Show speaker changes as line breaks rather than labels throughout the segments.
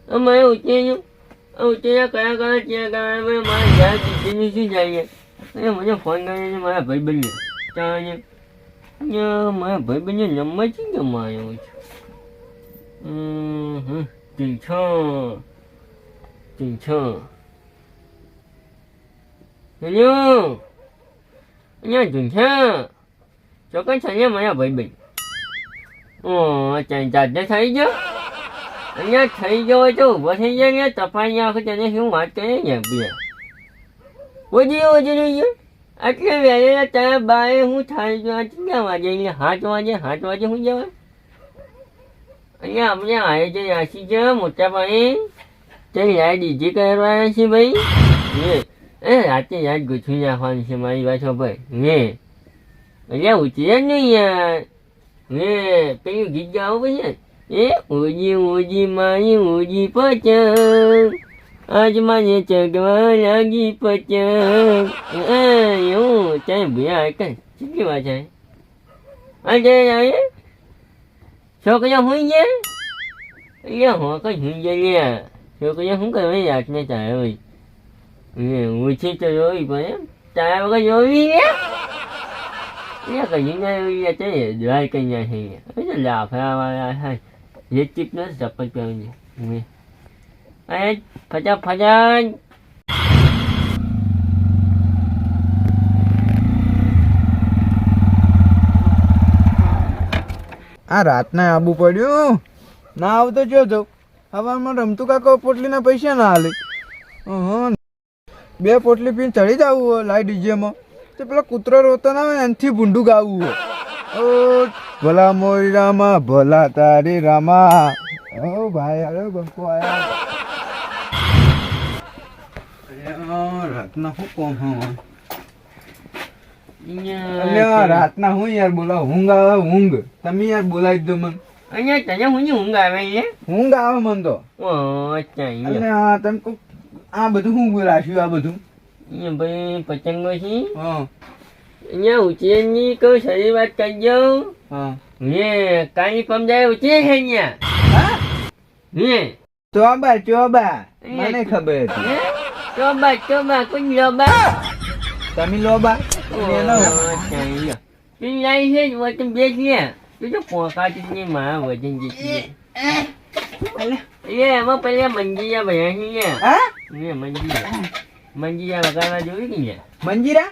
અમારે ઉચેયા કયા કયા ત્યાં ગયા મારા યાર દીકરીની શું જાય અને મને ફોન કરીને મારા ભાઈ બન્યો ત્યાં મારા ભાઈ બન્યો નંબર છે કે મારો હેલો અહીંયા ઝૂંછા ચોક્કસ અહીંયા મારા ભાઈ બન ત્યાં જાતે થઈ ગયો અહીંયા થઈ ગયો તો ઊભો થઈ જાય ને તપાઈ આખું તને શું વાત કરે ને બે ઓજી જોઈએ આટલે વહેલા તારા બાએ હું થાય ગયો કેટલા વાગે અહીંયા 7 વાગે હું જવાય અહીંયા આપણે આવે છે રાશી છે મોટા પાણી તે યાદ ડીજે કરવાના છે ભાઈ રાતે યાદ ગોઠવી નાખવાની છે મારી વાત ભાઈ અહીંયા ઉતરે જ નહીં યાર પેલું ગીત ગાવું પછી ઓજી મારી ઓજી પતંગ આજ મને ચગવા લાગી પતંગ એવું ચાલે ભૂયા કઈ કેટલી વાત છે આજે છોકરા હું ગયા અહીંયા હું કઈ હું ગયા છોકરા શું કરવા રાતને ચાલે હોય ઓછી તો જોવી પડે તારા વગર જોવી કઈ ના જોઈ છે દ્વાર કઈ ના છે લાફડાવાળા થાય જે ચીપનો ચપ્પલ પહેરી છે અરે ફટાફટ
આ રાતના આબુ પડ્યું ના આવતો જો જાઉં હવામાં રમતું કાકો પોટલીના પૈસા ના હાલે બે પોટલી પીને ચડી જવું હોય લાઈ ડીજેમાં તો પેલો કૂતરો રોતો ના આવે એનાથી ભૂંડું ગાવું હોય ઓ ભલા મોરી રામા ભલા તારી રામા ઓ ભાઈ અરે બંકો આયા રાતના શું કોમ હા રાતના હું યાર બોલાવ ઊંઘ આવે ઊંઘ તમે યાર બોલાવી દો મને
અહીંયા તને ઊંઘ આવે
ઊંઘ આવે મને તો તમે આ બધું શું રાખ્યું આ બધું
અહીંયા ભાઈ પતંગો છે અહીંયા ઉચેરની કહું સારી વાત કરી જાઉં કાલી પમદાય ઉચે છે અહીંયા
ચોબા મને ખબર હતી
ચોબા કોઈ લોબા
તમે લોબા
તું લાવી છે વચન બેચ લે તું તો પોકાતી ને મારા વજન જેટલી એમાં પેલા મંજીરા ભયા છે મંજીરા વગાડવા જોઈ ને મંજીરા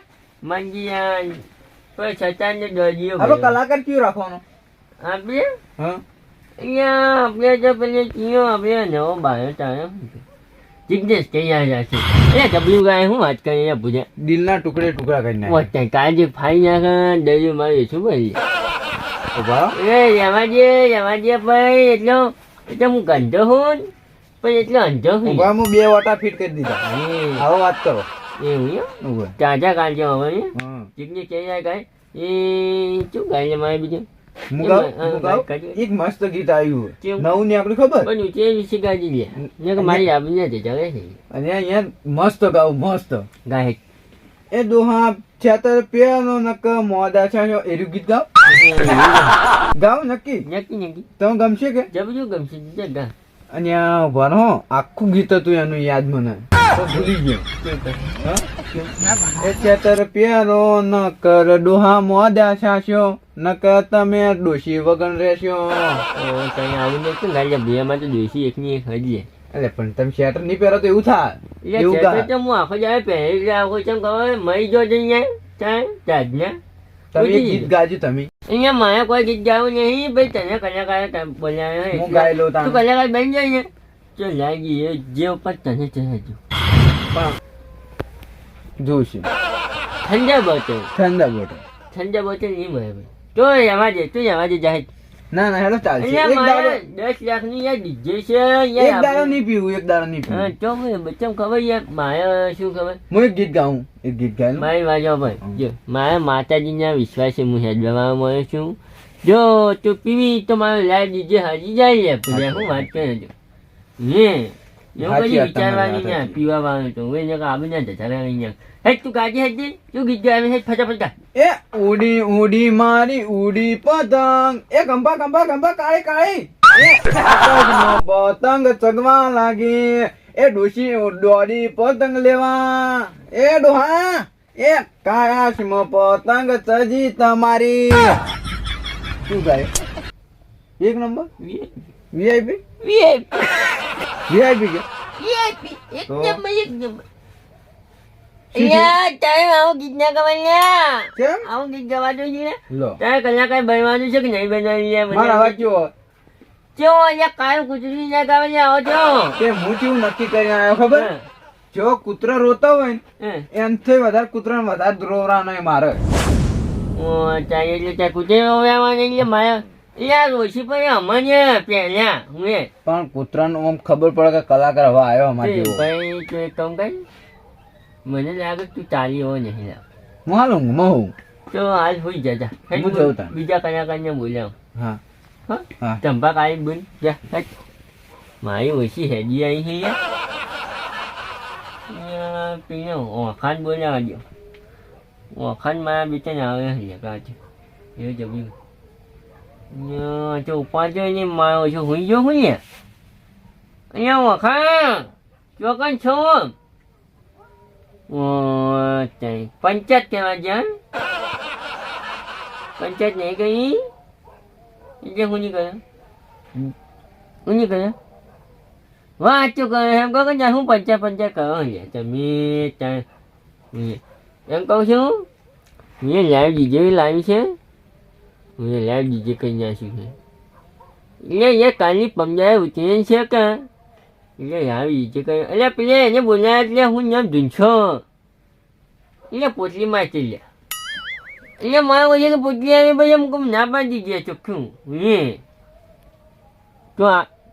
કોઈ સચાન ને દર્દીઓ
હવે કલાકાર કયું રાખવાનો
આપણે અહીંયા આપણે તો પેલે કયો આપણે નવો બાયો તારે જિગ્નેશ કઈ છે એ ડબલ્યુ ગાય હું વાત કરી પૂજા
દિલના ટુકડે ટુકડા કરી નાખે
કાજે ફાઈ નાખે દરિયો મારી શું ભાઈ રમાજે ભાઈ એટલે હું ગંધો હું પણ એટલે અંધો હું
બે વાટા ફિટ કરી દીધા હવે વાત કરો
એવું તાજા કાઢજો હવે જિગ્નેશ કઈ ગાય એ શું ગાય મારે બીજું
એક મસ્ત ગીત આવ્યું નવું ને આપડે ખબર
પણ તે વિશે ગાજી લે મારી આપી નથી જવે છે
અને અહીંયા મસ્ત ગાવું મસ્ત
ગાય
એ દોહા છેતર પેનો નક મોદા છે એરું ગીત ગાવ ગાવ નક્કી તમે ગમશે કે
જબરું ગમશે ગા
અને ભણો આખું ગીત હતું એનું યાદ મને ભૂલી ગયો એ છેતર પેરો ન કર ડોહા મોદા છાસ્યો નકર તમે ડોશી વગર રહેશો
કઈ આવું નથી ગાડી બે માં તો ડોશી એકની એક હજી
એટલે પણ તમે શેટર નહીં પહેરો તો એવું થાય
હું આખો જાય પહેરી આખો ચમ ખબર મરી જો જઈએ ચાજ ને
તમે ગીત ગાજો તમે
અહીંયા મારે કોઈ ગીત ગાવું નહીં ભાઈ તને કલાકાર બોલ્યા
હું ગાઈ લો
તું કલાકાર બની જાય ને તો લાગી જે ઉપર તને ચહેજો
જોશે
ઠંડા બોટલ નહીં મળે ભાઈ તો જવા દે તું જવા દે જાહેર
ના હેલો ચાલશે
10 લાખ ની યાર ડીજે છે
એક દાડો નહીં પીવું
તો બચ્ચા ખબર યાર મારે શું ખબર
હું એક ગીત ગાઉં
મારી વાજો ભાઈ જો મારા માતાજીના વિશ્વાસે હું હેડવામાં મળ્યો છું જો તું પીવી તો મારો લાઈવ ડીજે હાજી જાય પૂજા હું વાત કરે જો એવું કઈ વિચારવાની ના પીવાનું તો આપણે ના જતા રહ્યા હે તું ગાજી હેજી તું ગીત ગાય હે ફટાફટ ગા
એ ઉડી મારી ઉડી પતંગ એ ગંભા કાળી આકાશમાં પતંગ ચગવા લાગી, એ ડોશી દોડી પતંગ લેવા, એ ડોહા એ આકાશમાં પતંગ ચજી તમારી. શું ગાય? એક નંબર વીઆઈપી વીઆઈપી કે
આવું ગીત ના ગવાય
કેમ?
આવું ગીત ગવાતું છે
લો
તારે કલાકાર બનવાનું છે કે નહીં બનવાનું
મારા અવાજ કેવો?
ચો અહીંયા કાયું કૂતરી ના ગાવા આવો છો
તે હું કેવું નક્કી કરીને આવ્યો ખબર? જો કૂતરો રોતો હોય ને એનથી વધારે કૂતરાને વધારે રોવરા નહીં મારે.
એટલે ત્યાં કૂતરી રોવ્યામાં એટલે મારે યાર ઓછી પણ અમને પહેલા હું
પણ કૂતરાને આમ ખબર પડે કે કલાકાર હવે આવ્યો અમારે જેવો.
ભાઈ તું એક કામ કર મને લાગે તું ચાલી એવો નહીં લાગ
હું હાલ ઊંઘમાં હોઉં.
તો હાલ હોઈ જતા
હું જઉં તાન.
બીજા કલાકારને બોલ્યા
હા
હા
હા
ચંપા કાળી બોલ જા હેટ. મારી ઓછી હેડી આવી છે યાર પેલો ઓખાન બોલાવા દો ઓખાન મારા બેટા આવે છે કાચ એવું જમ્યું તો ઉપાડ્યો ને મારો ઓછો હોઈ ગયો હું ને અહીંયા ઓખાન ચોકન છો પંચાયત કહેવા જાય પંચાયત નહીં ગઈ એટલે હું નહીં કરે હું નહીં કરે વાંચું કરે એમ કહો કે હું પંચાયત કરો લે તમે એમ કહું છું મેં લાઈવ ડીજે લાવ્યું છે મેં લાઈવ ડીજે કરી નાખ્યું છે એટલે એ કાલની પંજાએ ઉતરેલ છે કે એટલે લાઈવ ડીજે કરી એટલે પેલે એને બોલાયા એટલે હું નામ ધૂંછો એટલે પોટલીમાં ચાલ્યા એટલે મારે બોલે કે પોટલી આવી ભાઈ એમ કહું ના પાડી દીધી ચોખ્ખું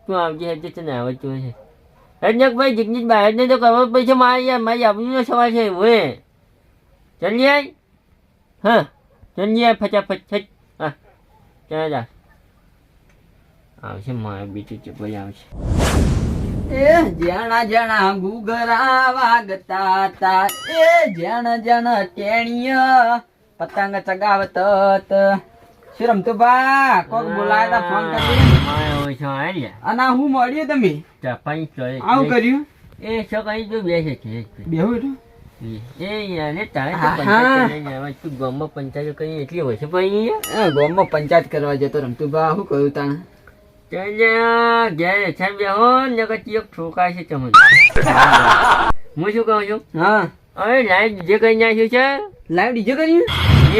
તું આવજે હજે તને આવડતું હશે એટલે ભાઈ જગદીશ બહારને તો કરવા પૈસા મારી આબરૂનો સવાલ છે હવે ચાલીએ હા ચાલીએ ફટાફટ હા ચાલ આવશે મારે બીજું ચપલ આવશે
એ જણા જણા ઘૂઘરા વાગતા તા એ જણ જણ ટેણીય પતંગ ચગાવત શું રમતું બા કોક બોલાયા ફોન કરી
મારે ઓછો આવ્યા
અને હું મળ્યો તમે
ચાપાની ચોય
આવું કર્યું
એ શું કઈ તો બેસે છે
બેહું
એ યાને તારે તો
હા.
પંચાયત લઈને આવ્યા તું ગામમાં પંચાયત કરી એટલી હોય છે ભાઈ
ગામમાં પંચાયત કરવા જતો રમતું બા શું કહ્યું તાણ
ત્યાં ઘેર છે બેહો ને કઈ એક ઠોકાય છે તમને હું શું કહું છું
હા
હવે લાઈવ જે કઈ નાખ્યું છે
લાઈવ ડીજે કર્યું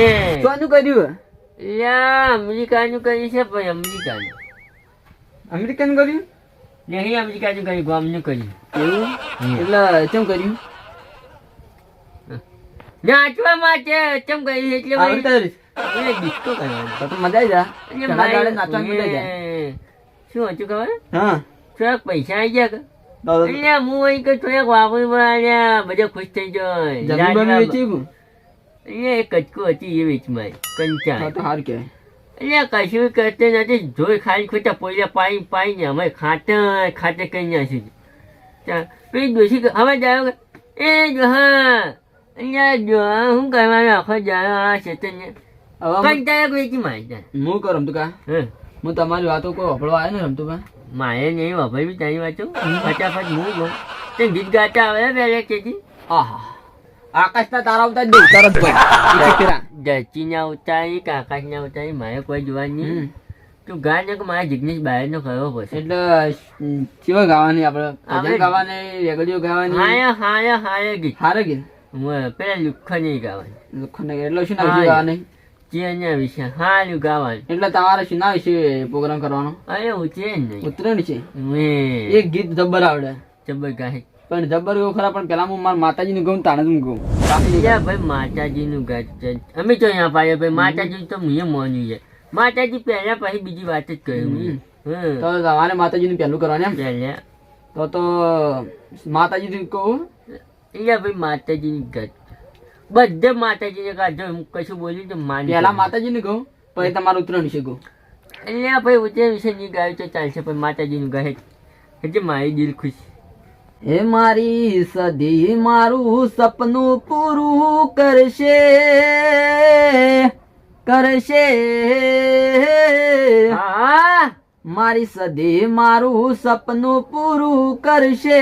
એ
શું કર્યું
અમેરિકાનું કર્યું છે ભાઈ અમેરિકાનું
અમેરિકન કર્યું
નહીં અમેરિકાનું કર્યું ગામનું કર્યું
એવું એટલે કેમ કર્યું
નાચવા માટે ચમ કર્યું છે એટલે ભાઈ
આવડતા
એટલે ડિસ્કો કરવાનો
તો મજા આવી જા
એટલે
ઘણા દાડે નાચવાની મજા આવી
મારે શું હતું ખબર
હા
થોડાક પૈસા આવી ગયા કે
તો
એટલે હું અહીં કે થોડાક વાપરવા બધા ખુશ થઈ
જમીન
જાય
બમીન વેચી ગયું?
એટલે એક કચકો હતી એ વેચમાં કંચા
હા તો સારું કહેવાય
એટલે કશું કરते નથી જોઈ ખાલી ખોટા પોઈલા પાઈને અમે ખાતે કરી નાખ્યું પેલી દોશી હવે જાયો કે એ જો હા અહીંયા જો શું કરવાનું આખો જાયો આ ચેતન
હવે
કંટાળા વેચી મારી
હું કહું રમતું કા હું તમારી વાતો કોઈ વપડવા આવ્યો ને રમતું કા
મારે નહીં વાપરવી તારી વાંચો ફટાફટ હું ગઉં તે ગીત ગાતા આવે પહેલા તેથી
આહા આકાશના તારા ઉતાર દે તરત ભાઈ
ધરતીના ઉતારી કે આકાશના ઉતારી મારે કોઈ જોવાની તું ગા ને કે મારા જિગ્નેશ બહારનો કરવો પડશે
એટલે કેવા ગાવાની આપણે ભજન ગાવાની રેગડીઓ ગાવાની
હારે ગીત
હારે ગીત
પેલા લુખ્ખો નહીં ગાવાની
લોખંડ એટલે શું ના વિશે ગાવાની
જેના વિશે હારું ગાવાનું
એટલે તમારે શું ના વિશે પ્રોગ્રામ કરવાનો
અરે ઉતરે જ નહીં
ઉત્તરાયણ છે
મેં
એક ગીત જબ્બર આવડે
જબર ગાય
પણ જબ્બર એવું ખરા પણ પેલા હું મારા માતાજીનું કહું તાણે જ હું કહું
ભાઈ માતાજીનું ગાત છે અમે તો અહીંયા પાડ્યા ભાઈ માતાજી તો મેં માન્યું છે માતાજી પહેલા પછી બીજી વાત જ કહ્યું
તો તમારે માતાજીનું પહેલું કરવાનું એમ
પહેલા
તો માતાજીનું કહું
એટલે ભાઈ માતાજીની ગાત બધે માતાજીને કાઢો હું કશું બોલ્યું તો માની
પેલા માતાજીનું કહું પછી તમારું ઉત્તરાયણ વિશે કહું
એટલે ભાઈ ઉત્તરાયણ વિશે નહીં ગાયું તો ચાલશે પણ માતાજીનું ગાય એટલે મારી દિલ ખુશ
હે મારી સદી મારું સપનું પૂરું કરશે
હા
મારી સદી મારું સપનું પૂરું કરશે,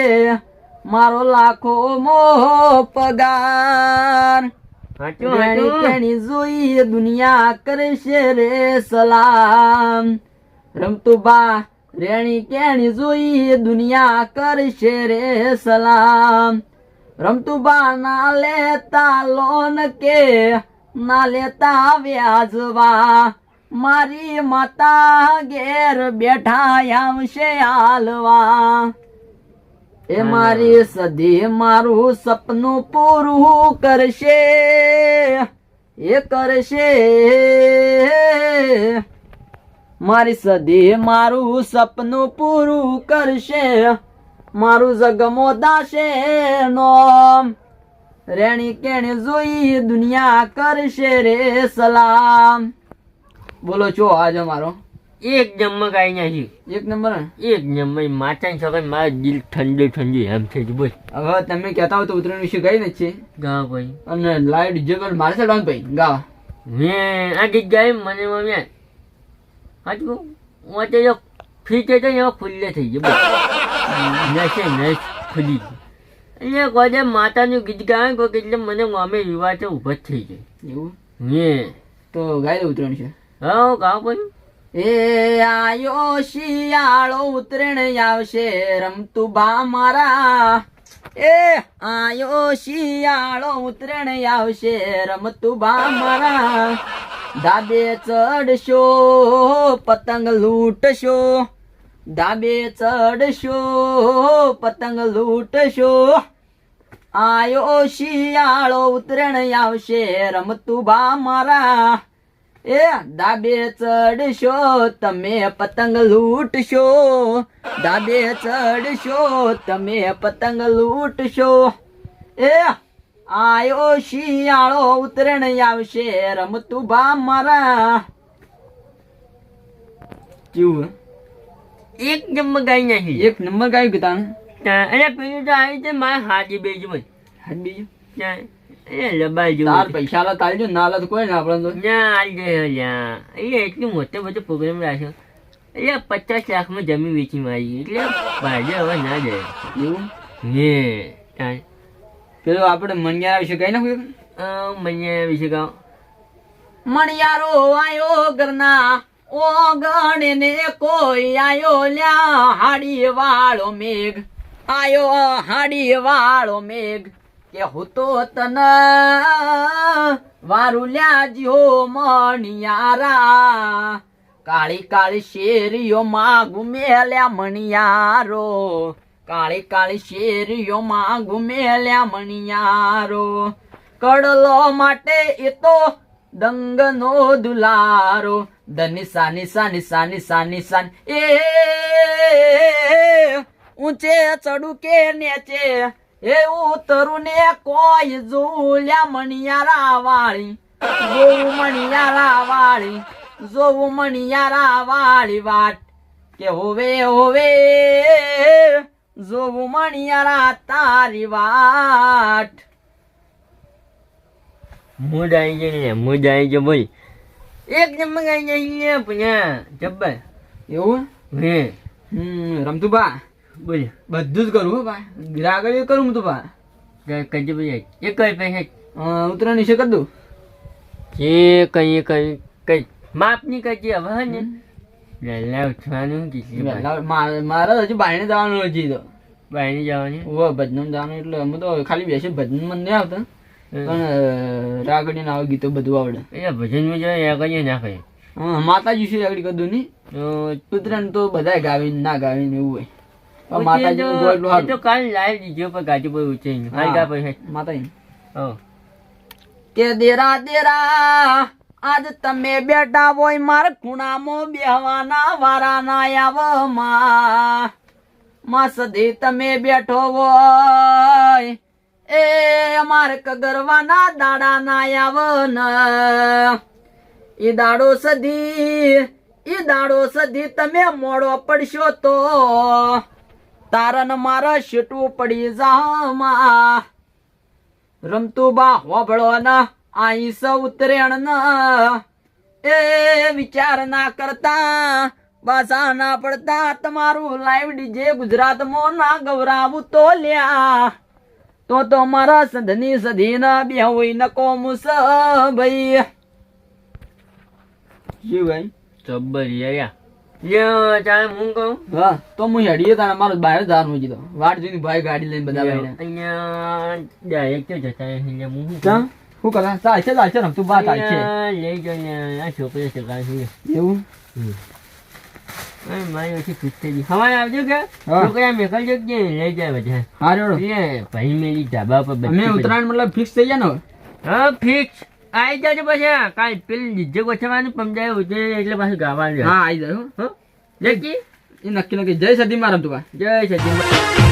મારો લાખો મોહ પગાર.
હાચું
રેણી
હાચું
કેણી જોઈ દુનિયા કરશે રે સલામ. રમતું બા રેણી કેણી જોઈ દુનિયા કરશે રે સલામ. રમતું બા ના લેતા લોન કે ના લેતા વ્યાજવા, મારી માતા ઘેર બેઠા આવશે હાલવા. એ મારી સદી મારું સપનું પૂરું કરશે, એ કરશે. મારી સદી મારું સપનું પૂરું કરશે, મારું જગમો દાશે નોમ. રેણી કેણી જોઈ દુનિયા કરશે રે સલામ. બોલો છો આજે મારો
એક જમક આવી નાખી,
એક નંબર ને?
એક જમક માતા છોકરા મારું દિલ ઠંડુ ઠંડુ એમ થઈ ગયું. બોલ
હવે તમે કહેતા હોય તો ઉત્તરાયણ વિશે ગઈ નથી છે.
ગા ભાઈ
અને લાઈવ ડીજે પર મારે ચડવાનું ભાઈ ગાવા.
મેં આ ગીત ગાય મને મમ્મી હાચું હું તો ફ્રી થઈ તો એવા ખુલ્લે થઈ ગયો. નશે નસ ખુલી ગઈ. એટલે કોઈ માતાનું ગીત ગાય કોઈ એટલે મને મમ્મી વિવાહ તો ઊભો જ થઈ જાય.
એવું
મેં
તો ગાઈ દો ઉત્તરાયણ છે.
હા ગાવ ભાઈ
એ આયો શિયાળો ઉતરેણ આવશે રમતું બા મારા. એ આયો શિયાળો ઉતરેણ આવશે રમતું બા મારા. ધાબે ચડશો પતંગ લૂટશો, ધાબે ચડશો પતંગ લૂટશો. આયો શિયાળો ઉતરેણ આવશે રમતું બા મારા. એ ધાબે ચડશો તમે પતંગ લૂટશો, ધાબે ચડશો તમે પતંગ લૂટશો. એ આયો શિયાળો ઉતરેણ આવશે રમતું બા મારા. કેવું
એક જમક ગાઈ નાખી.
એક નંબર ગાયું કે તાણ
અને પેલું તો આવી છે મારે હાજી બેજ ભાઈ
હાથ બીજું
એ લબાઈ
તાર
જેવું
પૈસા લા તારી જો ના લા તો કોઈ ને આપણે તો
ના આવી ગયો લ્યા. એટલે એટલું મોટો બધો પ્રોગ્રામ રાખ્યો એટલે 50 લાખમાં જમીન વેચી મારી એટલે ભાજે હવે ના જાય.
એવું
ને તાર
પેલું આપણે મણિયારા વિશે કઈ નાખ્યું.
મને વિશે કહો.
મણિયારો આયો ઘરના ઓ ગણે ને કોઈ આયો લ્યા હાડી વાળો મેઘ, આયો હાડી વાળો મેઘ. કે હું તો તન વારું લ્યા જીઓ મણિયારા. કાળી કાળી શેરીઓ માં ઘુમેલ્યા મણિયારો, કાળી કાળી શેરીઓ માં ઘુમેલ્યા મણિયારો. કડલો માટે એ તો દંગ નો દુલારો, દનિસા નિસા નિસા નિસા નિસા. એ ઊંચે ચડું કે નેચે એ ઉતરું ને કોઈ જોલ્યા મણિયારા વાળી, જોવું મણિયારા વાળી, જોવું મણિયારા વાળી વાટ. કે હોવે હોવે જોવું મણિયારા તારી વાટ.
મૂડ આવી ગયો ને મૂડ આવી ગયો ભાઈ. એક જમક આવી જાય પુણ્યા જબ્બર.
એવું
હે
રમતું બા
બોલ
બધું જ કરું હો બા. ગ્રાગળી કરું હું તો બા.
કઈ ભાઈ એક કઈ પૈસા
ઉત્તરાયણ વિશે કરી દઉં.
જે કઈ કઈ કઈ માપની કઈ હવે હે ને વહેલા ઉઠવાનું કીધું
મારે હજુ બાયણે જવાનું હજી તો
બાયની જવાની
ઓ ભજન જવાનું એટલે અમે તો ખાલી બેસી ભજન મને નહીં આવતા પણ રાગડી ના આવે ગીતો બધું આવડે.
એ ભજનમાં જાય કરીએ ના કરીએ.
હા માતાજી વિશે રાગડી કરી દઉં નહીં. ઉત્તરાયણ તો બધા ગાવીને ના ગાવીને એવું હોય. પણ માતાજીનું ગોળ એટલું
તો
સારું.
કાલ લાઈવ દીધો પર ગાડી પર ઉચે હાલ કા પૈસા
માતાજી
હો
કે દેરા દેરા આજ તમે બેઠા હોય માર ખૂણામાં બેહવાના વારા ના આવમાં. માં સધી તમે બેઠો હોય એ માર કગરવાના દાડા ના આવન. ઈ દાડો સધી તમે મોડો પડશો તો તારન મારા શેટું પડી જામાં. રમતું બા હોબળો ના આઈ સૌ ઉતરેણ ન એ વિચાર ના કરતા પાછા ના પડતા તમારું લાઈવ ડીજે ગુજરાતમાં ના ગવરાવું તો લ્યા તો મારા સંધની સધીના બે હોય નકો મુસ ભાઈ
શું ભાઈ જબ્બર યાર લ્યો ચાલ હું કહું
હા તો હું હેડીએ તારે મારો બહાર જવાનું છે તો વાટ જોઈને ભાઈ ગાડી લઈને બધા ભાઈ
અહીંયા ડાયરેક્ટ જતા અહીંયા હું
શું કરા ચાલશે રમતું બા ચાલશે
લઈ જઈને આ છોકરી સગા છે
એવું
મારી ઓછી ખુશ થઈ ગઈ હવારે આવજો કે
હા.
છોકરા મેકલજો કે લઈ જાય બધા
હારો
ભાઈ મેરી ધાબા પર
અમે ઉત્તરાયણ મતલબ ફિક્સ થઈ ગયા ને હવે?
હા ફિક્સ આવી જાજો પછી કાલ પેલી ડીજે ગોઠવવાનું પમજાય ઉજે એટલે પાછું ગાવાનું
હા આવી જાય હો.
હા લેકી
એ નક્કી જય સદી માં રમતું બા
જય સચિન